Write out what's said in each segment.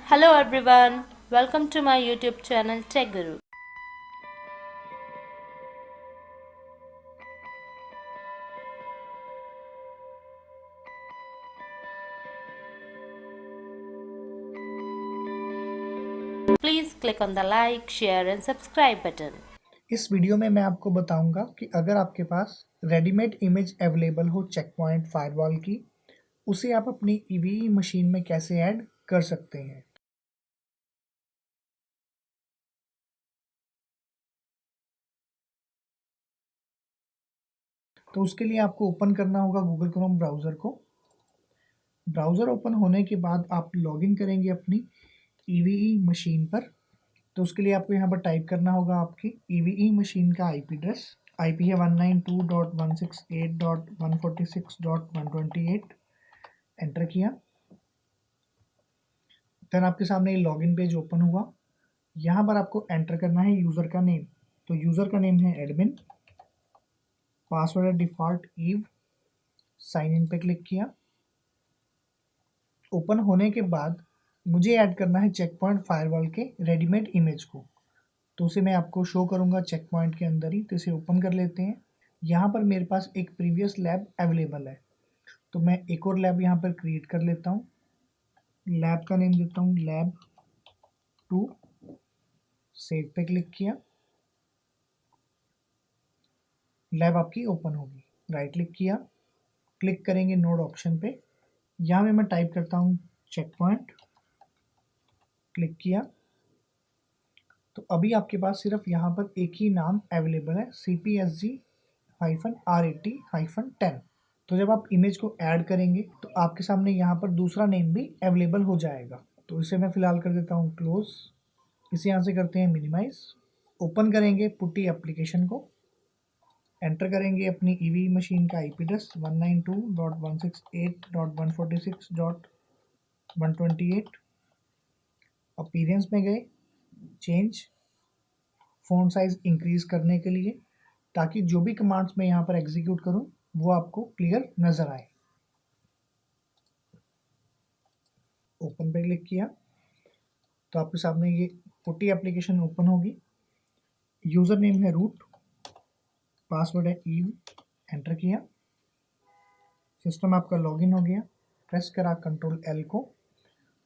Hello everyone, welcome to my YouTube channel Tech Guru. Please click on the like, share and subscribe button. इस video में मैं आपको बताऊंगा कि अगर आपके पास रेडीमेड इमेज अवेलेबल हो चेक पॉइंट फायरवॉल की, उसे आप अपनी ईवीई मशीन में कैसे ऐड कर सकते हैं। तो उसके लिए आपको ओपन करना होगा गूगल क्रोम ब्राउज़र को। ब्राउज़र ओपन होने के बाद आप लॉगिन करेंगे अपनी ईवीई मशीन पर। तो उसके लिए आपको यहाँ पर टाइप करना होगा आपकी ईवीई मशीन का आईपी एड्रेस। आईपी है 192.168.146.128। एंटर किया। देन आपके सामने ये लॉगिन पेज ओपन हुआ। यहाँ पर आपको एंटर करना है यूज़र का नेम। तो यूज़र का नेम है एडमिन, पासवर्ड है डिफ़ॉल्ट ईव। साइन इन पे क्लिक किया। ओपन होने के बाद मुझे ऐड करना है चेक पॉइंट फायरवॉल के रेडीमेड इमेज को। तो उसे मैं आपको शो करूँगा चेक पॉइंट के अंदर ही। तो इसे ओपन कर लेते हैं। यहाँ पर मेरे पास एक प्रीवियस लैब अवेलेबल है, तो मैं एक और लैब यहाँ पर क्रिएट कर लेता हूँ। लैब का नेम देता हूँ लैब 2। सेव पे क्लिक किया। लैब आपकी ओपन होगी। राइट क्लिक किया। क्लिक करेंगे नोड ऑप्शन पे। यहाँ पे मैं टाइप करता हूँ चेक पॉइंट। क्लिक किया। तो अभी आपके पास सिर्फ यहाँ पर एक ही नाम अवेलेबल है, CPSG-R80-10। तो जब आप इमेज को ऐड करेंगे तो आपके सामने यहाँ पर दूसरा नेम भी अवेलेबल हो जाएगा। तो इसे मैं फिलहाल कर देता हूँ क्लोज। इसे यहाँ से करते हैं मिनिमाइज। ओपन करेंगे पुट्टी एप्लीकेशन को। एंटर करेंगे अपनी ईवी मशीन का आईपी एड्रेस 192.168.146.128। अपीयरेंस में गए, चेंज फ़ॉन्ट साइज इंक्रीज करने के लिए, ताकि जो भी कमांड्स मैं यहाँ पर एग्जीक्यूट करूँ वो आपको क्लियर नज़र आए। ओपन पे क्लिक किया तो आपके सामने ये पुट्टी एप्लीकेशन ओपन होगी। यूज़र नेम है रूट, पासवर्ड है ईव। एंटर किया। सिस्टम आपका लॉगिन हो गया। प्रेस करा कंट्रोल एल को।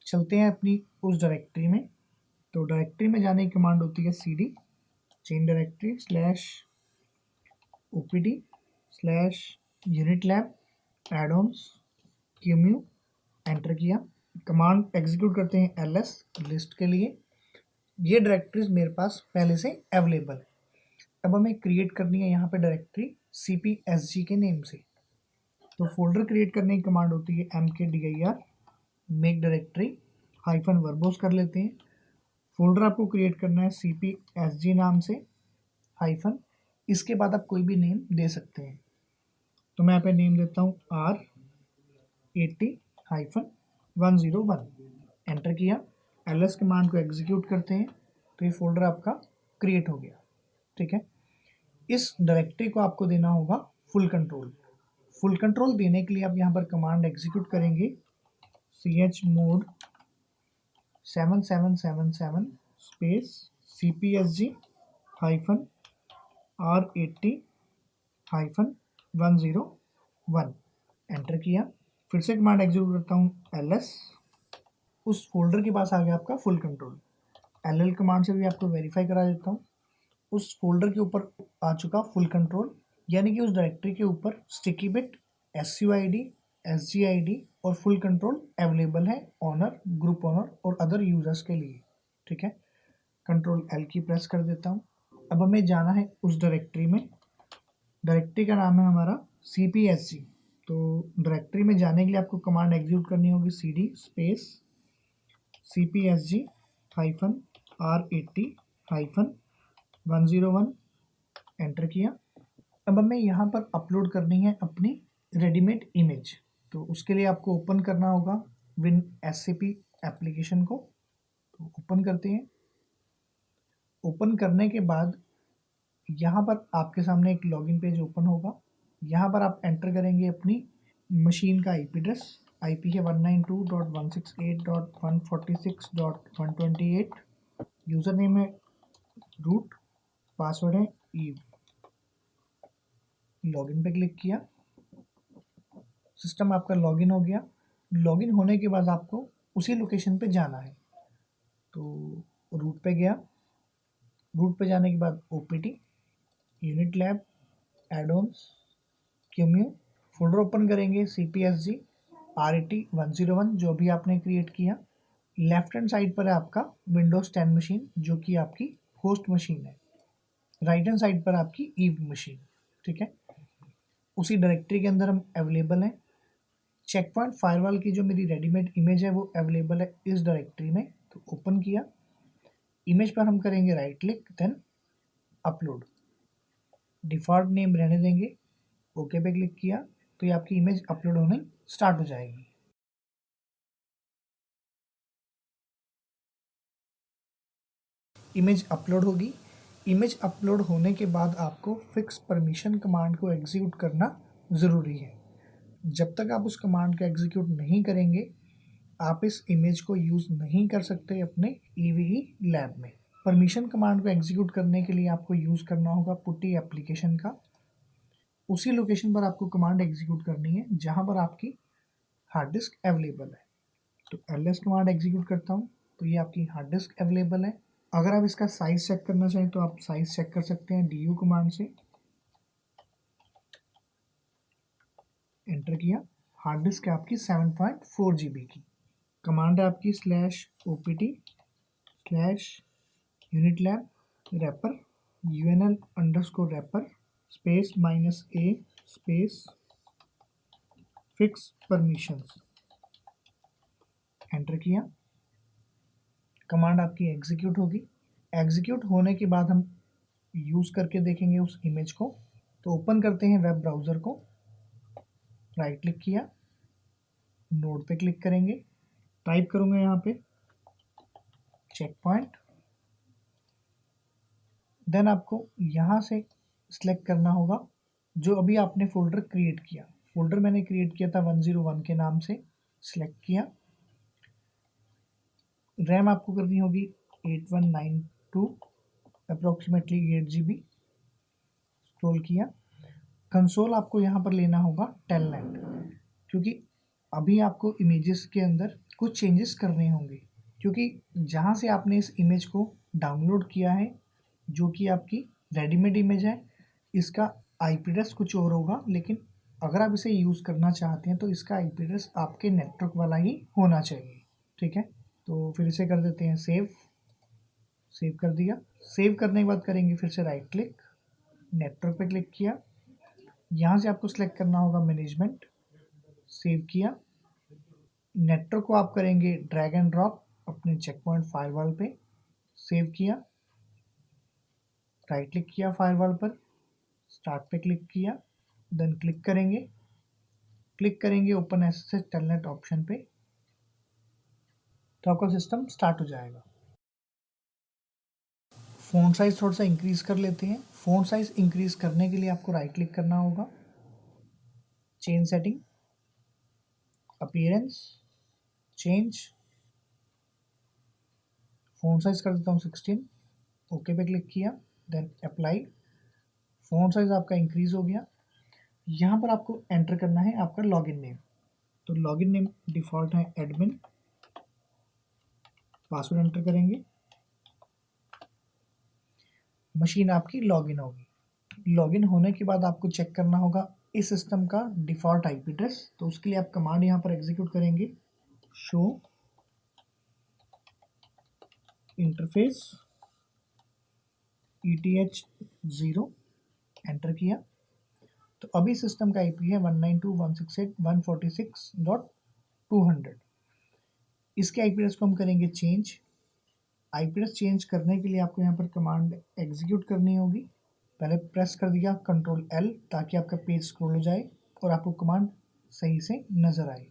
चलते हैं अपनी उस डायरेक्टरी में। तो डायरेक्टरी में जाने की कमांड होती है cd change directory /opd/unit lab add-ons qmu। Enter किया। कमांड एग्जीक्यूट करते हैं ls लिस्ट के लिए। ये डायरेक्टरीज मेरे पास पहले से अवेलेबल है। अब हमें क्रिएट करनी है यहाँ पे डायरेक्टरी cpsg के नेम से। तो फोल्डर क्रिएट करने की कमांड होती है mkdir मेक डायरेक्टरी -verbose कर लेते हैं। फोल्डर आपको क्रिएट करना है cpsg नाम से हाइफन। इसके बाद आप कोई भी नेम दे सकते हैं। तो मैं यहाँ पे नेम देता हूँ R80-101। एंटर किया। ls कमांड को एग्जीक्यूट करते हैं तो ये फोल्डर आपका क्रिएट हो गया। ठीक है। इस डायरेक्टरी को आपको देना होगा फुल कंट्रोल। फुल कंट्रोल देने के लिए आप यहाँ पर कमांड एग्जीक्यूट करेंगे chmod 7777 स्पेस cpsg-R80-101। एंटर किया। फिर से कमांड एग्जीक्यूट करता हूँ ls। उस फोल्डर के पास आ गया आपका फुल कंट्रोल। ll कमांड से भी आपको वेरीफाई करा देता हूँ। उस फोल्डर के ऊपर आ चुका फुल कंट्रोल, यानी कि उस डायरेक्टरी के ऊपर स्टिकी बिट, SUID, SGID और फुल कंट्रोल अवेलेबल है ऑनर, ग्रुप ऑनर और अदर यूजर्स के लिए। ठीक है। कंट्रोल एल की प्रेस कर देता हूँ। अब हमें जाना है उस डायरेक्टरी में। डायरेक्टरी का नाम है हमारा CPSG। तो डायरेक्टरी में जाने के लिए आपको कमांड एग्जीक्यूट करनी होगी cd स्पेस cpsg-R80-101। एंटर किया। अब हमें यहाँ पर अपलोड करनी है अपनी रेडीमेड इमेज। तो उसके लिए आपको ओपन करना होगा विन SCP एप्लीकेशन को। तो ओपन करते हैं। ओपन करने के बाद यहाँ पर आपके सामने एक लॉगिन पेज ओपन होगा। यहाँ पर आप एंटर करेंगे अपनी मशीन का आईपी एड्रेस IP है 192.168.146.128, यूज़र नेम है रूट, पासवर्ड है ईव। लॉगिन पे क्लिक किया, सिस्टम आपका लॉगिन हो गया। लॉगिन होने के बाद आपको उसी लोकेशन पे जाना है, तो रूट पे गया। रूट पे जाने के बाद OPT, unit lab, add-ons, QEMU, folder open करेंगे CPSG RET101 जो भी आपने क्रिएट किया। लेफ्ट हैंड साइड पर है आपका विंडोज 10 मशीन जो कि आपकी होस्ट मशीन है। राइट हैंड साइड पर आपकी ईव मशीन, ठीक है। उसी डायरेक्टरी के अंदर हम अवेलेबल हैं। चेक पॉइंट फायरवॉल की जो मेरी रेडीमेड इमेज है वो अवेलेबल है इस डायरेक्टरी में, तो ओपन किया। इमेज पर हम करेंगे right click, then upload. Default name रहने देंगे, ओके पे क्लिक किया तो ये आपकी इमेज अपलोड होने स्टार्ट हो जाएगी। इमेज अपलोड होगी। इमेज अपलोड होने के बाद आपको फिक्स परमिशन कमांड को एग्जीक्यूट करना ज़रूरी है। जब तक आप उस कमांड को एग्जीक्यूट नहीं करेंगे आप इस इमेज को यूज़ नहीं कर सकते अपने EVE लैब में। परमिशन कमांड को एग्जीक्यूट करने के लिए आपको यूज़ करना होगा पुट्टी एप्लीकेशन का। उसी लोकेशन पर आपको कमांड एग्जीक्यूट करनी है जहाँ पर आपकी हार्ड डिस्क अवेलेबल है। तो ls कमांड एग्जीक्यूट करता हूँ तो ये आपकी हार्ड डिस्क अवेलेबल है। अगर आप इसका साइज़ चेक करना चाहें तो आप साइज़ चेक कर सकते हैं du कमांड से। एंटर किया, हार्ड डिस्क है आपकी 7.4 GB की। कमांड है आपकी /opt/unitlab wrapper unl_wrapper -a space fix permissions. Enter किया, कमांड आपकी एग्जीक्यूट होगी। एग्जीक्यूट होने के बाद हम यूज़ करके देखेंगे उस इमेज को। तो ओपन करते हैं वेब ब्राउज़र को, राइट क्लिक किया, नोड पे क्लिक करेंगे, टाइप करूँगा यहाँ पे चेक पॉइंट। देन आपको यहाँ से सिलेक्ट करना होगा जो अभी आपने फोल्डर क्रिएट किया। फोल्डर मैंने क्रिएट किया था 101 के नाम से, सिलेक्ट किया। रैम आपको करनी होगी 8192 अप्रोक्सीमेटली 8 GB। स्क्रॉल किया, कंसोल आपको यहाँ पर लेना होगा टेलनेट, क्योंकि अभी आपको इमेजेस के अंदर कुछ चेंजेस करने होंगे, क्योंकि जहाँ से आपने इस इमेज को डाउनलोड किया है जो कि आपकी रेडीमेड इमेज है, इसका IP एड्रेस कुछ और होगा, लेकिन अगर आप इसे यूज़ करना चाहते हैं तो इसका IP एड्रेस आपके नेटवर्क वाला ही होना चाहिए, ठीक है। तो फिर इसे कर देते हैं सेव। सेव कर दिया। सेव करने के बाद करेंगे फिर से राइट क्लिक, नेटवर्क पे क्लिक किया, यहाँ से आपको सिलेक्ट करना होगा मैनेजमेंट। सेव किया, नेटवर्क को आप करेंगे ड्रैग एंड ड्रॉप अपने चेक पॉइंट फायरवॉल पे। सेव किया, राइट क्लिक किया फायरवॉल पर, स्टार्ट पे क्लिक किया, देन क्लिक करेंगे ओपन एसएसएच टेलनेट ऑप्शन पे, तो आपका सिस्टम स्टार्ट हो जाएगा। फ़ॉन्ट साइज़ थोड़ा सा इंक्रीज़ कर लेते हैं। फ़ॉन्ट साइज़ इंक्रीज़ करने के लिए आपको राइट क्लिक करना होगा, change setting, appearance, change, font size कर देता हूँ 16, ओके पे क्लिक किया, देन अप्लाई। फ़ॉन्ट साइज़ आपका इंक्रीज़ हो गया। यहाँ पर आपको एंटर करना है आपका लॉगिन नेम। तो लॉगिन नेम डिफ़ॉल्ट है एडमिन, पासवर्ड एंटर करेंगे, मशीन आपकी लॉगिन होगी। लॉगिन होने के बाद आपको चेक करना होगा इस सिस्टम का डिफ़ॉल्ट IP एड्रेस, तो उसके लिए आप कमांड यहाँ पर एग्जीक्यूट करेंगे शो इंटरफेस ETH0। एंटर किया, तो अभी सिस्टम का IP है 192.168.146.200। इसके IP एड्रेस को हम करेंगे चेंज। IP एड्रेस चेंज करने के लिए आपको यहाँ पर कमांड एग्जीक्यूट करनी होगी। पहले प्रेस कर दिया Ctrl+L ताकि आपका पेज स्क्रॉल हो जाए और आपको कमांड सही से नज़र आए।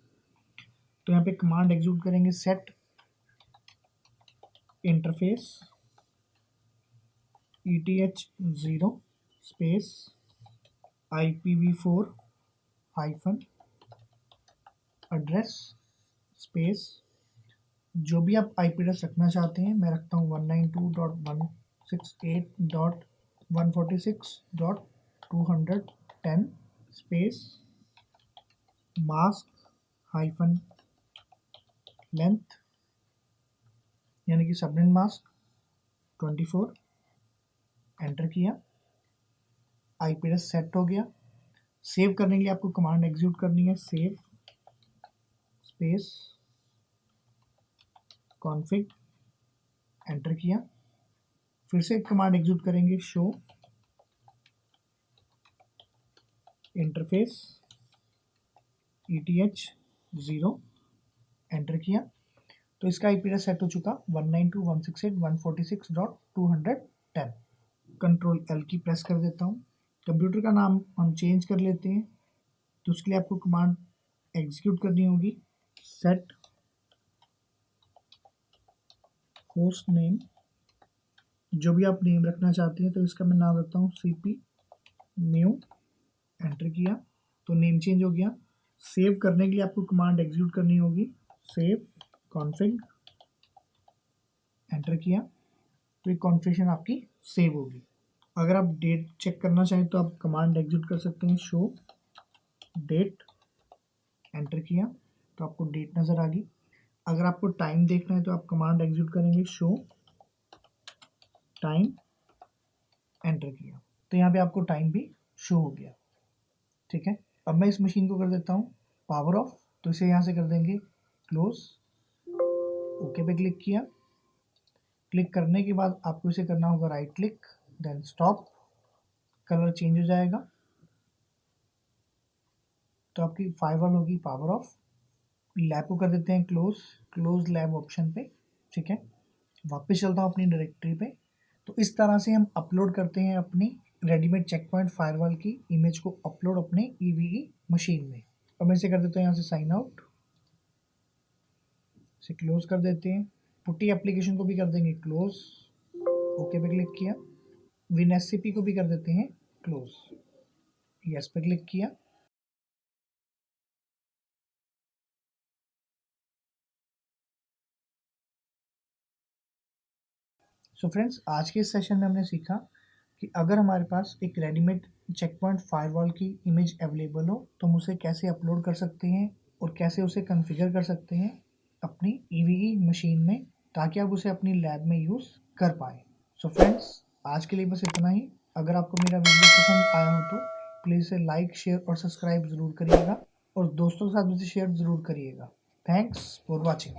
तो यहाँ पे कमांड एग्जीक्यूट करेंगे set interface ETH0 space IPv4 hyphen address space जो भी आप IP एड्रेस रखना चाहते हैं, मैं रखता हूँ 192.168.146.210 स्पेस मास्क हाइफन लेंथ यानी कि सबनेट मास्क 24 एंटर किया। IP एड्रेस सेट हो गया। सेव करने के लिए आपको कमांड एग्जीक्यूट करनी है, सेव स्पेस कॉन्फिग एंटर किया। फिर से एक कमांड एग्जीक्यूट करेंगे, शो इंटरफेस ETH 0 एंटर किया। तो इसका IP एड्रेस सेट हो चुका 192.168.146.210। कंट्रोल L की प्रेस कर देता हूँ। कंप्यूटर का नाम हम चेंज कर लेते हैं, तो उसके लिए आपको कमांड एग्जीक्यूट करनी होगी, सेट होस्ट नेम जो भी आप नेम रखना चाहते हैं, तो इसका मैं नाम रखता हूँ CP न्यू एंटर किया। तो नेम चेंज हो गया। सेव करने के लिए आपको कमांड एग्जीक्यूट करनी होगी, सेव कॉन्फिग एंटर किया। तो ये कॉन्फ़िगरेशन आपकी सेव होगी। अगर आप डेट चेक करना चाहें तो आप कमांड एग्जीक्यूट कर सकते हैं, शो डेट एंटर किया तो आपको डेट नज़र आ गई। अगर आपको टाइम देखना है तो आप कमांड एग्जीक्यूट करेंगे, शो टाइम एंटर किया। तो यहाँ पे आपको टाइम भी शो हो गया। ठीक है, अब मैं इस मशीन को कर देता हूँ पावर ऑफ। तो इसे यहाँ से कर देंगे क्लोज, ओके पे क्लिक किया। क्लिक करने के बाद आपको इसे करना होगा right click then stop, colour change हो जाएगा। तो आपकी फायरवॉल होगी पावर ऑफ। लैब को कर देते हैं क्लोज, क्लोज लैब ऑप्शन पे। ठीक है, वापस चलता हूँ अपनी डायरेक्टरी पे। तो इस तरह से हम अपलोड करते हैं अपनी रेडीमेड चेक पॉइंट फायरवॉल की इमेज को अपलोड अपने EVE मशीन में। अब मैं इसे कर देता हूँ यहाँ से साइन आउट, इसे क्लोज कर देते हैं। पुट्टी एप्लीकेशन को भी कर देंगे क्लोज, ओके पे क्लिक किया। WinSCP को भी कर देते हैं क्लोज, यस पे क्लिक किया। सो फ्रेंड्स, आज के इस सेशन में हमने सीखा कि अगर हमारे पास एक रेडीमेड चेक पॉइंट फायरवॉल की इमेज अवेलेबल हो तो हम उसे कैसे अपलोड कर सकते हैं और कैसे उसे कॉन्फ़िगर कर सकते हैं अपनी EVE मशीन में, ताकि आप उसे अपनी लैब में यूज़ कर पाएँ। सो फ्रेंड्स, आज के लिए बस इतना ही। अगर आपको मेरा वीडियो पसंद आया हो तो प्लीज़ इसे लाइक, शेयर और सब्सक्राइब ज़रूर करिएगा और दोस्तों के साथ भी शेयर ज़रूर करिएगा। Thanks for watching.